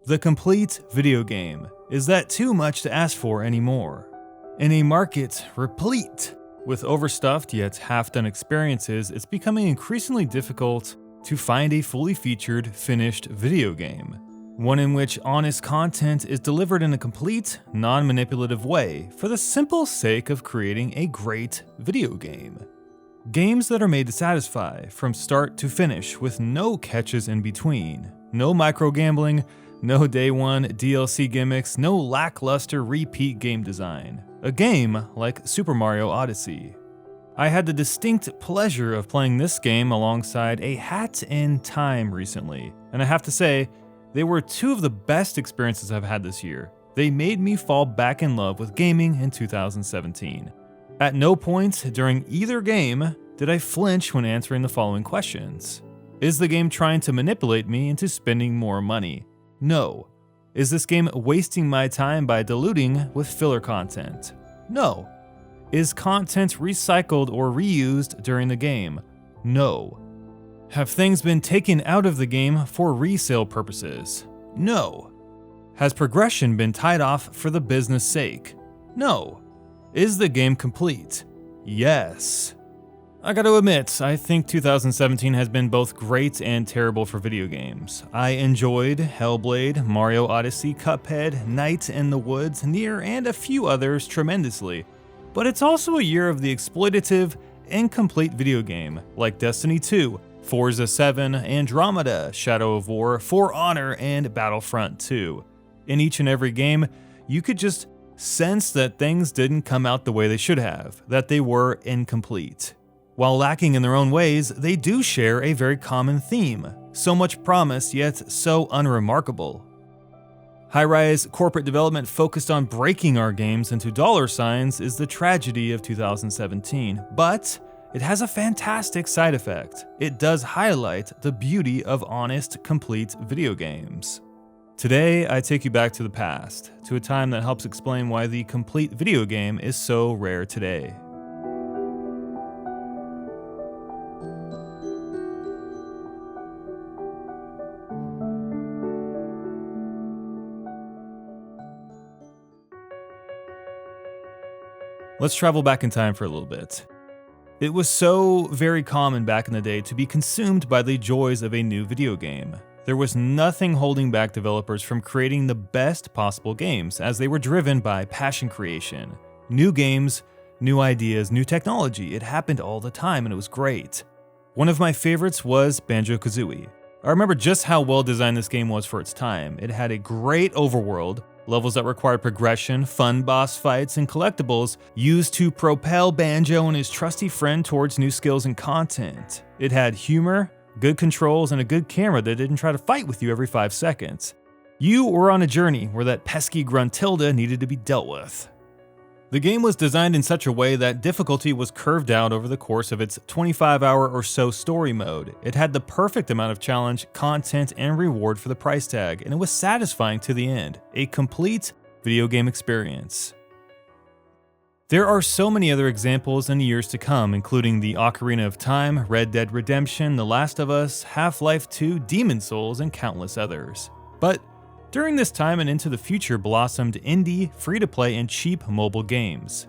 The complete video game. Is that too much to ask for anymore? In a market replete with overstuffed yet half-done experiences, it's becoming increasingly difficult to find a fully featured, finished video game. One in which honest content is delivered in a complete, non-manipulative way for the simple sake of creating a great video game. Games that are made to satisfy from start to finish with no catches in between, no micro-gambling, no day one DLC gimmicks, no lackluster repeat game design. A game like Super Mario Odyssey. I had the distinct pleasure of playing this game alongside A Hat in Time recently, and I have to say, they were two of the best experiences I've had this year. They made me fall back in love with gaming in 2017. At no point during either game did I flinch when answering the following questions. Is the game trying to manipulate me into spending more money? No. Is this game wasting my time by diluting with filler content? No. Is content recycled or reused during the game? No. Have things been taken out of the game for resale purposes? No. Has progression been tied off for the business sake? No. Is the game complete? Yes. I gotta admit, I think 2017 has been both great and terrible for video games. I enjoyed Hellblade, Mario Odyssey, Cuphead, Night in the Woods, Nier, and a few others tremendously. But it's also a year of the exploitative, incomplete video game, like Destiny 2, Forza 7, Andromeda, Shadow of War, For Honor, and Battlefront 2. In each and every game, you could just sense that things didn't come out the way they should have, that they were incomplete. While lacking in their own ways, they do share a very common theme. So much promise, yet so unremarkable. High-rise corporate development focused on breaking our games into dollar signs is the tragedy of 2017, but it has a fantastic side effect. It does highlight the beauty of honest, complete video games. Today, I take you back to the past, to a time that helps explain why the complete video game is so rare today. Let's travel back in time for a little bit. It was so very common back in the day to be consumed by the joys of a new video game. There was nothing holding back developers from creating the best possible games, as they were driven by passion creation. New games, new ideas, new technology. It happened all the time and it was great. One of my favorites was Banjo-Kazooie. I remember just how well designed this game was for its time. It had a great overworld, levels that required progression, fun boss fights, and collectibles used to propel Banjo and his trusty friend towards new skills and content. It had humor, good controls, and a good camera that didn't try to fight with you every 5 seconds. You were on a journey where that pesky Gruntilda needed to be dealt with. The game was designed in such a way that difficulty was curved out over the course of its 25-hour or so story mode. It had the perfect amount of challenge, content, and reward for the price tag, and it was satisfying to the end. A complete video game experience. There are so many other examples in the years to come, including the Ocarina of Time, Red Dead Redemption, The Last of Us, Half-Life 2, Demon's Souls, and countless others. But during this time and into the future blossomed indie, free-to-play, and cheap mobile games.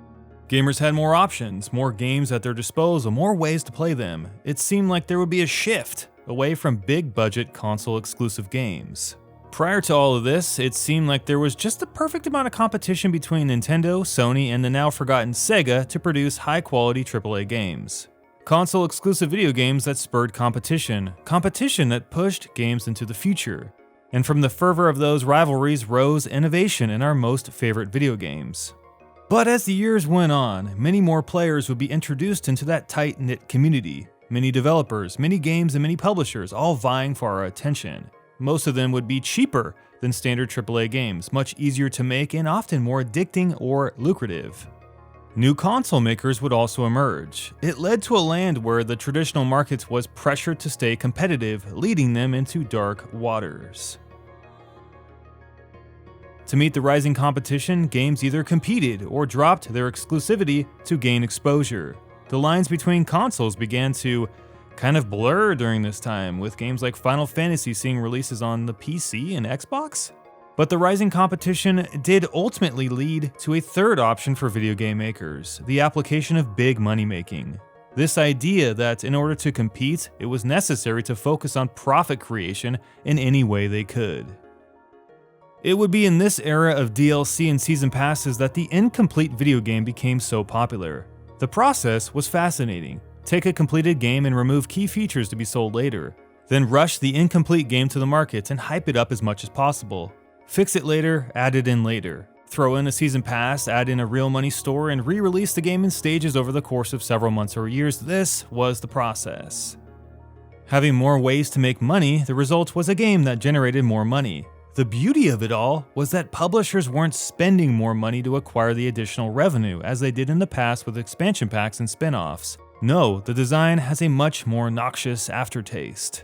Gamers had more options, more games at their disposal, more ways to play them. It seemed like there would be a shift away from big-budget console-exclusive games. Prior to all of this, it seemed like there was just the perfect amount of competition between Nintendo, Sony, and the now-forgotten Sega to produce high-quality AAA games. Console-exclusive video games that spurred competition that pushed games into the future. And from the fervor of those rivalries rose innovation in our most favorite video games. But as the years went on, many more players would be introduced into that tight-knit community. Many developers, many games, and many publishers, all vying for our attention. Most of them would be cheaper than standard AAA games, much easier to make and often more addicting or lucrative. New console makers would also emerge. It led to a land where the traditional market was pressured to stay competitive, leading them into dark waters. To meet the rising competition, games either competed or dropped their exclusivity to gain exposure. The lines between consoles began to kind of blur during this time, with games like Final Fantasy seeing releases on the PC and Xbox. But the rising competition did ultimately lead to a third option for video game makers, the application of big money making. This idea that in order to compete, it was necessary to focus on profit creation in any way they could. It would be in this era of DLC and season passes that the incomplete video game became so popular. The process was fascinating. Take a completed game and remove key features to be sold later, then rush the incomplete game to the market and hype it up as much as possible. Fix it later, add it in later. Throw in a season pass, add in a real money store, and re-release the game in stages over the course of several months or years. This was the process. Having more ways to make money, the result was a game that generated more money. The beauty of it all was that publishers weren't spending more money to acquire the additional revenue as they did in the past with expansion packs and spin-offs. No, the design has a much more noxious aftertaste.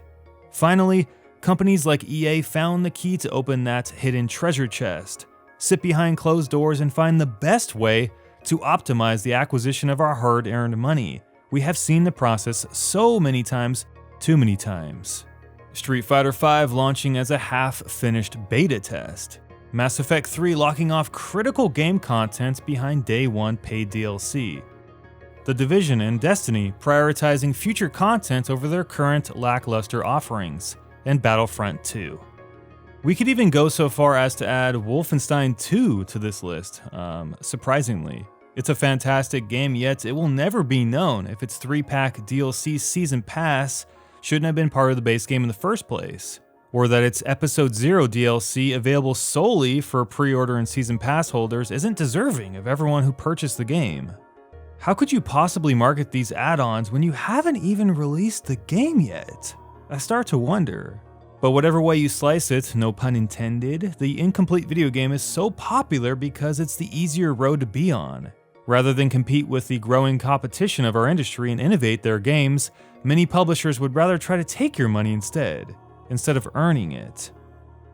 Finally, companies like EA found the key to open that hidden treasure chest, sit behind closed doors and find the best way to optimize the acquisition of our hard-earned money. We have seen the process so many times, too many times. Street Fighter V launching as a half-finished beta test. Mass Effect 3 locking off critical game content behind day one paid DLC. The Division and Destiny prioritizing future content over their current lackluster offerings, and Battlefront 2. We could even go so far as to add Wolfenstein 2 to this list, surprisingly. It's a fantastic game, yet it will never be known if its 3-pack DLC season pass shouldn't have been part of the base game in the first place, or that its Episode 0 DLC available solely for pre-order and season pass holders isn't deserving of everyone who purchased the game. How could you possibly market these add-ons when you haven't even released the game yet? I start to wonder. But whatever way you slice it, no pun intended, the incomplete video game is so popular because it's the easier road to be on. Rather than compete with the growing competition of our industry and innovate their games, many publishers would rather try to take your money instead of earning it.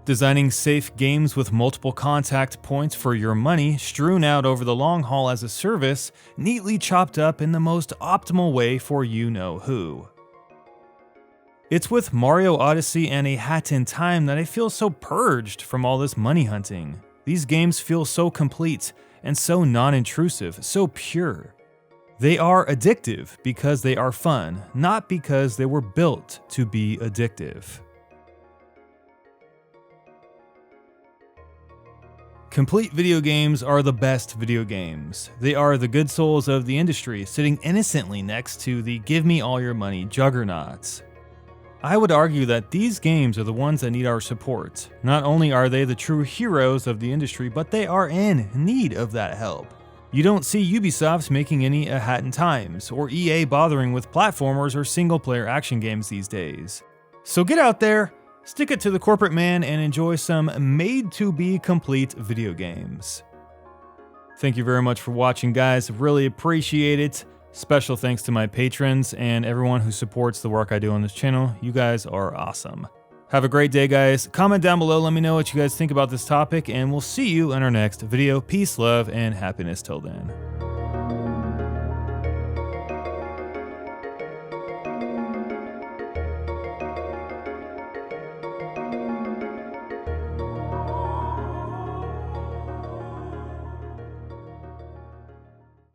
Designing safe games with multiple contact points for your money strewn out over the long haul as a service, neatly chopped up in the most optimal way for you-know-who. It's with Mario Odyssey and A Hat in Time that I feel so purged from all this money hunting. These games feel so complete and so non-intrusive, so pure. They are addictive because they are fun, not because they were built to be addictive. Complete video games are the best video games. They are the good souls of the industry, sitting innocently next to the give me all your money juggernauts. I would argue that these games are the ones that need our support. Not only are they the true heroes of the industry, but they are in need of that help. You don't see Ubisoft making any A Hat in Times, or EA bothering with platformers or single-player action games these days. So get out there, stick it to the corporate man, and enjoy some made-to-be-complete video games. Thank you very much for watching, guys. Really appreciate it. Special thanks to my patrons and everyone who supports the work I do on this channel. You guys are awesome. Have a great day, guys. Comment down below, let me know what you guys think about this topic, and we'll see you in our next video. Peace, love, and happiness till then.